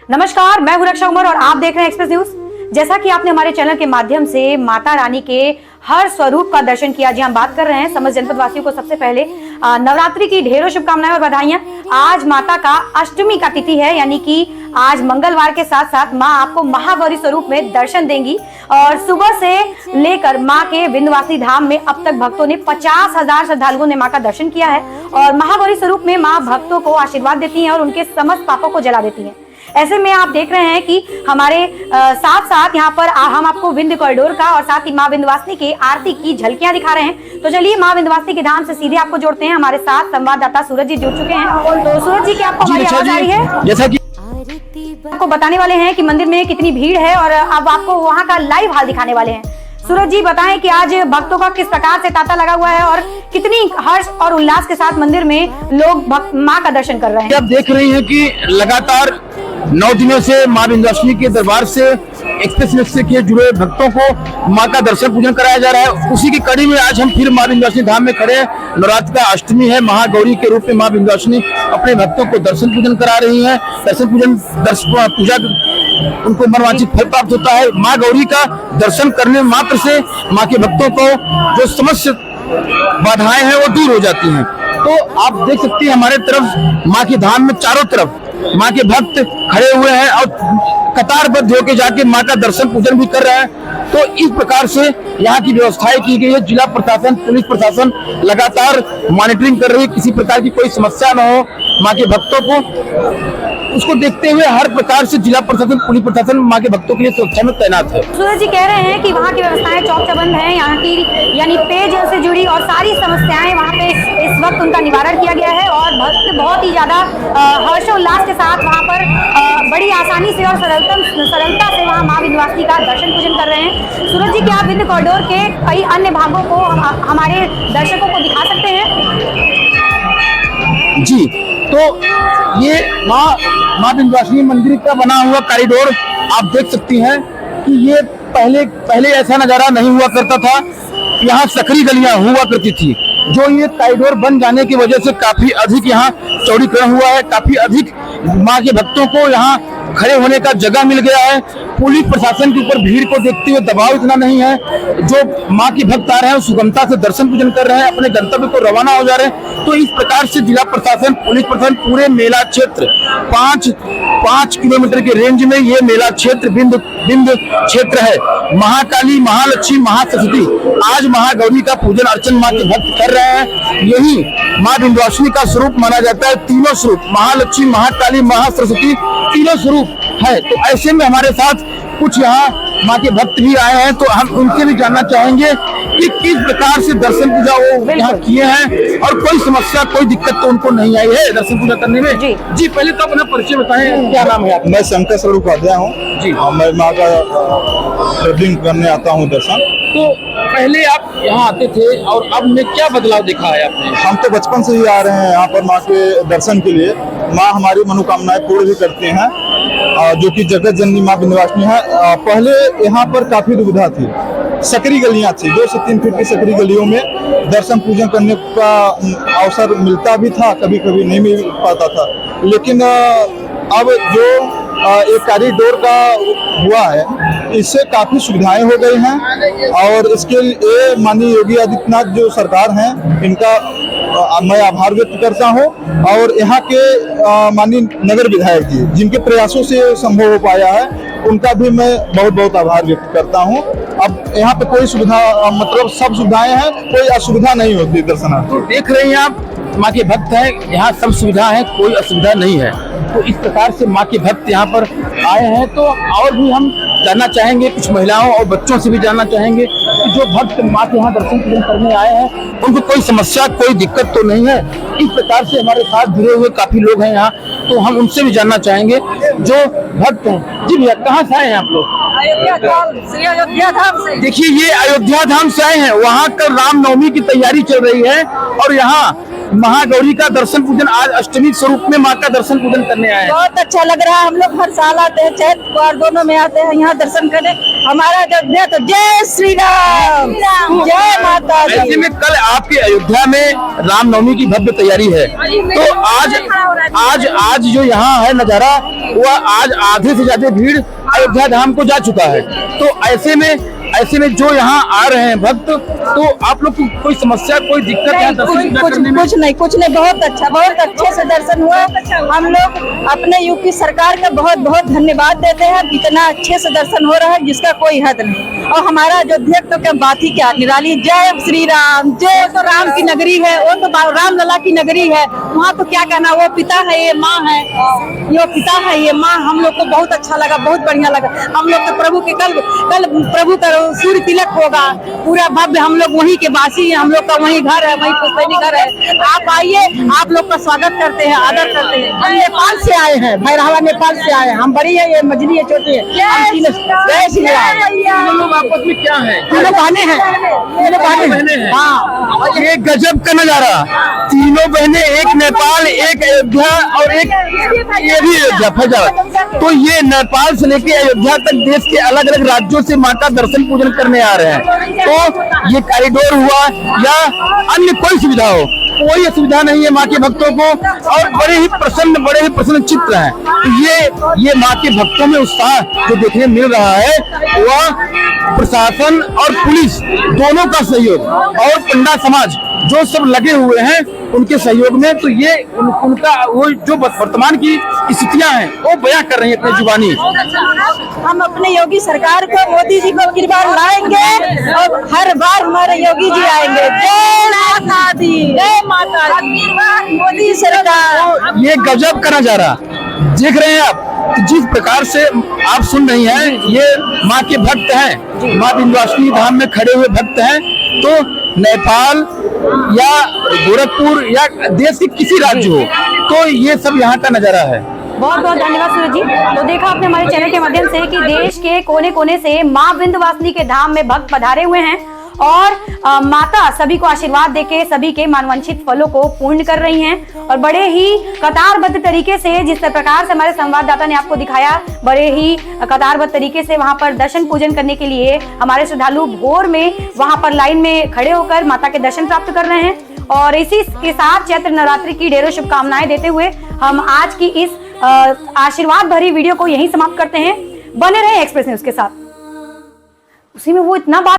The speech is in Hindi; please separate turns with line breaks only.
नमस्कार, मैं हूं रक्षा उमर और आप देख रहे हैं एक्सप्रेस न्यूज। जैसा कि आपने हमारे चैनल के माध्यम से माता रानी के हर स्वरूप का दर्शन किया, जी हम बात कर रहे हैं समस्त जनपद वासियों को सबसे पहले नवरात्रि की ढेरों शुभकामनाएं और बधाइयां। आज माता का अष्टमी का तिथि है, यानी कि आज मंगलवार के साथ साथ माँ आपको महागौरी स्वरूप में दर्शन देंगी। और सुबह से लेकर माँ के विंध्यवासिनी धाम में अब तक भक्तों ने 50,000 श्रद्धालुओं ने माँ का दर्शन किया है। और महागौरी स्वरूप में माँ भक्तों को आशीर्वाद देती हैं और उनके समस्त पापों को जला देती हैं। ऐसे में आप देख रहे हैं कि हमारे साथ साथ यहाँ पर हम आपको विंध्य कॉरिडोर का और साथ ही माँ विंध्यवासिनी की आरती की झलकियां दिखा रहे हैं। तो चलिए माँ विंध्यवासिनी के धाम से सीधे आपको जोड़ते हैं। हमारे साथ संवाददाता सूरज जी जुड़ चुके हैं। तो सूरज जी, क्या आपको हमारी आवाज आ रही है?
जैसा कि
आपको बताने वाले हैं कि मंदिर में कितनी भीड़ है और अब आपको वहाँ का लाइव हाल दिखाने वाले हैं। सूरज जी, बताएं कि आज भक्तों का किस प्रकार से तांता लगा हुआ है और कितनी हर्ष और उल्लास के साथ मंदिर में लोग माँ का दर्शन कर रहे हैं।
आप देख रही हैं कि लगातार 9 दिनों से माँ विंध्यवासिनी के दरबार से एक्सप्रेस वे से जुड़े भक्तों को माँ का दर्शन पूजन कराया जा रहा है। उसी की कड़ी में आज हम फिर माँ विंध्यवासिनी धाम में खड़े हैं। नवरात्र का अष्टमी है, महागौरी के रूप में माँ विंध्यवासिनी अपने भक्तों को दर्शन पूजन करा रही है। दर्शन पूजन पूजा उनको मनवांछित फल प्राप्त होता है। माँ गौरी का दर्शन करने मात्र से माँ के भक्तों को जो समस्त बाधाएं हैं वो दूर हो जाती हैं। तो आप देख सकते हैं हमारे तरफ माँ के धाम में चारों तरफ माँ के भक्त खड़े हुए हैं और कतारबद्ध होकर जाके माँ का दर्शन पूजन भी कर रहे हैं। तो इस प्रकार से यहाँ की व्यवस्थाएं की गई है। जिला प्रशासन, पुलिस प्रशासन लगातार मॉनिटरिंग कर रही है, किसी प्रकार की कोई समस्या न हो माँ के भक्तों को। उसको देखते हुए हर प्रकार से जिला प्रशासन, पुलिस प्रशासन माँ के भक्तों के लिए सुरक्षा में तैनात है।
सूरज जी कह रहे हैं कि वहाँ की व्यवस्थाएं चौक चबंद हैं, यहाँ की यानी पेयजल से जुड़ी और सारी समस्याएं वहाँ पे इस वक्त उनका निवारण किया गया है और भक्त बहुत ही ज्यादा हर्षोल्लास के साथ वहाँ पर बड़ी आसानी से और सरलता से वहाँ माँ विंध्यवासिनी का दर्शन पूजन कर रहे हैं। सूरज जी, क्या आप विंध्य कॉरिडोर के कई अन्य भागों को हमारे दर्शकों को दिखा सकते हैं?
जी, तो ये माँ विंध्यवासिनी मंदिर का बना हुआ कॉरिडोर आप देख सकती हैं कि ये पहले ऐसा नजारा नहीं हुआ करता था। यहाँ सकरी गलियां हुआ करती थी, जो ये कॉरिडोर बन जाने की वजह से काफी अधिक यहाँ चौड़ीकरण हुआ है। काफी अधिक माँ के भक्तों को यहाँ खड़े होने का जगह मिल गया है। पुलिस प्रशासन के ऊपर भीड़ को देखते हुए दबाव इतना नहीं है। जो माँ के भक्त आ रहे हैं सुगमता से दर्शन पूजन कर रहे हैं, अपने गंतव्य को रवाना हो जा रहे हैं। तो इस प्रकार से जिला प्रशासन, पुलिस प्रशासन पूरे मेला क्षेत्र 5 किलोमीटर के रेंज में ये मेला क्षेत्र बिंद क्षेत्र है। महाकाली, महालक्ष्मी, महासरस्वती आज महागौरी का पूजन अर्चन माँ के भक्त कर रहे हैं। यही माँ विंध्यवासिनी का स्वरूप माना जाता है। तीनों स्वरूप महालक्ष्मी, महाकाली, महासरस्वती तीनों स्वरूप है। तो ऐसे में हमारे साथ कुछ यहाँ माँ के भक्त भी आए हैं, तो हम उनसे भी जानना चाहेंगे कि किस प्रकार से दर्शन पूजा वो यहाँ किए हैं और कोई समस्या, कोई दिक्कत तो उनको नहीं आई है दर्शन पूजा करने में। जी, पहले तो अपना परिचय बताएं, क्या नाम है आपका?
मैं शंकर स्वरूप उपाध्याय हूँ जी। मैं माँ का ट्रेवलिंग करने आता हूँ दर्शन।
तो पहले आप यहाँ आते थे और अब में क्या बदलाव देखा है आपने?
हम तो बचपन से ही आ रहे हैं यहाँ पर माँ के दर्शन के लिए। माँ हमारी मनोकामनाएं पूर्ण भी करती हैं, जो कि जगत जननी माँ विंध्यवासिनी है। पहले यहाँ पर काफी दुविधा थी, सकरी गलियां थी, 2 से 3 फीट की सकरी गलियों में दर्शन पूजन करने का अवसर मिलता भी था, कभी कभी नहीं मिल पाता था। लेकिन अब जो एक कॉरिडोर का हुआ है, इससे काफी सुविधाएं हो गई हैं और इसके लिए माननीय योगी आदित्यनाथ जो सरकार हैं, इनका मैं आभार व्यक्त करता हूं। और यहाँ के माननीय नगर विधायक जी, जिनके प्रयासों से संभव हो पाया है, उनका भी मैं बहुत बहुत आभार व्यक्त करता हूं। अब यहाँ पे कोई सुविधा, मतलब सब सुविधाएं हैं, कोई असुविधा नहीं होती दर्शनार्थी।
तो देख रहे हैं आप, माँ के भक्त हैं, यहाँ सब सुविधा है, कोई असुविधा नहीं है। तो इस प्रकार से माँ के भक्त यहाँ पर आए हैं। तो और भी हम जानना चाहेंगे, कुछ महिलाओं और बच्चों से भी जानना चाहेंगे कि जो भक्त माँ के यहाँ दर्शन पूजन करने आए हैं उनको कोई समस्या, कोई दिक्कत तो नहीं है। इस प्रकार से हमारे साथ जुड़े हुए काफी लोग हैं यहाँ, तो हम उनसे भी जानना चाहेंगे जो भक्त हैं। जी भैया, कहाँ से आए हैं आप लोग?
अयोध्या धाम से।
देखिए, ये अयोध्या धाम से आए हैं। वहाँ का रामनवमी की तैयारी चल रही है और यहाँ महागौरी का दर्शन पूजन, आज अष्टमी स्वरूप में माँ का दर्शन पूजन करने आए हैं।
बहुत अच्छा लग रहा है। हम लोग हर साल आते हैं, चैत और दोनों में आते हैं यहाँ दर्शन करने। हमारा अयोध्या तो जय श्री राम, जय माता
ऐसे
दी।
में कल आपके अयोध्या में रामनवमी की भव्य तैयारी है, तो आज जो यहाँ है नजारा, वह आज आधे से ज्यादा भीड़ अयोध्या धाम को जा चुका है। तो ऐसे में जो यहाँ आ रहे हैं भक्त, तो आप लोग को कोई समस्या, कोई दिक्कत है दर्शन पूजा करने में?
कुछ नहीं, बहुत अच्छा, बहुत अच्छे से दर्शन हुआ। हम लोग अपने यूपी सरकार का बहुत बहुत धन्यवाद देते हैं, इतना अच्छे से दर्शन हो रहा है जिसका कोई हद नहीं। और हमारा अयोध्या तो क्या बात ही क्या निराली। जय श्री राम, जय तो राम की नगरी है, वो तो राम लला की नगरी है। वहाँ तो क्या कहना, वो पिता है, ये माँ है, ये पिता है, ये माँ। हम लोग को बहुत अच्छा लगा, बहुत बढ़िया लगा। हम लोग तो प्रभु के कल प्रभु का सूर्य तिलक होगा, पूरा भव्य। हम लोग वहीं के वासी हैं, हम लोग का वहीं घर है, वहीं पुश्तैनी घर है। आप आइए, आप लोग का स्वागत करते हैं, आदर करते हैं। हम नेपाल से आए हैं, भैरहवा नेपाल से आए हैं। हम बड़ी है, ये मझली है, छोटी है। जय श्री राम।
लोग आपस में क्या है?
तीनों बहने हैं, तीनों बहने हैं। हाँ,
ये गजब का नजारा, तीनों बहनें, एक नेपाल, एक अयोध्या और एक ये भी अयोध्या फैजाबाद। तो ये नेपाल से लेके अयोध्या तक देश के अलग अलग राज्यों से माँ का दर्शन पूजन करने आ रहे हैं। तो ये कॉरिडोर हुआ या अन्य कोई सुविधा हो, कोई असुविधा नहीं है माँ के भक्तों को, और बड़े ही प्रसन्न चित्र हैं। तो ये माँ के भक्तों में उत्साह जो देखने मिल रहा है, वह प्रशासन और पुलिस दोनों का सहयोग और पंडा समाज जो सब लगे हुए हैं उनके सहयोग में, तो ये उनका वो जो वर्तमान की स्थितियां हैं वो बयां कर रही है अपनी जुबानी।
हम अपने योगी सरकार को, मोदी जी को अगली बार लाएंगे और हर बार हमारे योगी जी आएंगे। जय माता दी, जय माता दी, मोदी सरकार।
ये गजब का नजारा देख रहे हैं आप, जिस प्रकार से आप सुन रही हैं, ये माँ के भक्त हैं, माँ विंध्यवासिनी धाम में खड़े हुए भक्त हैं। तो नेपाल या गोरखपुर या देश के किसी राज्य हो, तो ये सब यहाँ का नजारा है।
बहुत बहुत धन्यवाद सूरज जी। तो देखा आपने हमारे चैनल के माध्यम से कि देश के कोने कोने से माँ विंध्यवासिनी के धाम में भक्त पधारे हुए हैं और माता सभी को आशीर्वाद देके सभी के मनवांछित फलों को पूर्ण कर रही हैं। और बड़े ही कतारबद्ध तरीके से, जिस प्रकार से हमारे संवाददाता ने आपको दिखाया, बड़े ही कतारबद्ध तरीके से वहां पर दर्शन पूजन करने के लिए हमारे श्रद्धालु भोर में वहां पर लाइन में खड़े होकर माता के दर्शन प्राप्त कर रहे हैं। और इसी के साथ चैत्र नवरात्रि की ढेरों शुभकामनाएं देते हुए हम आज की इस आशीर्वाद भरी वीडियो को यहीं समाप्त करते हैं। बने रहे एक्सप्रेस न्यूज के साथ, उसी में वो इतना बात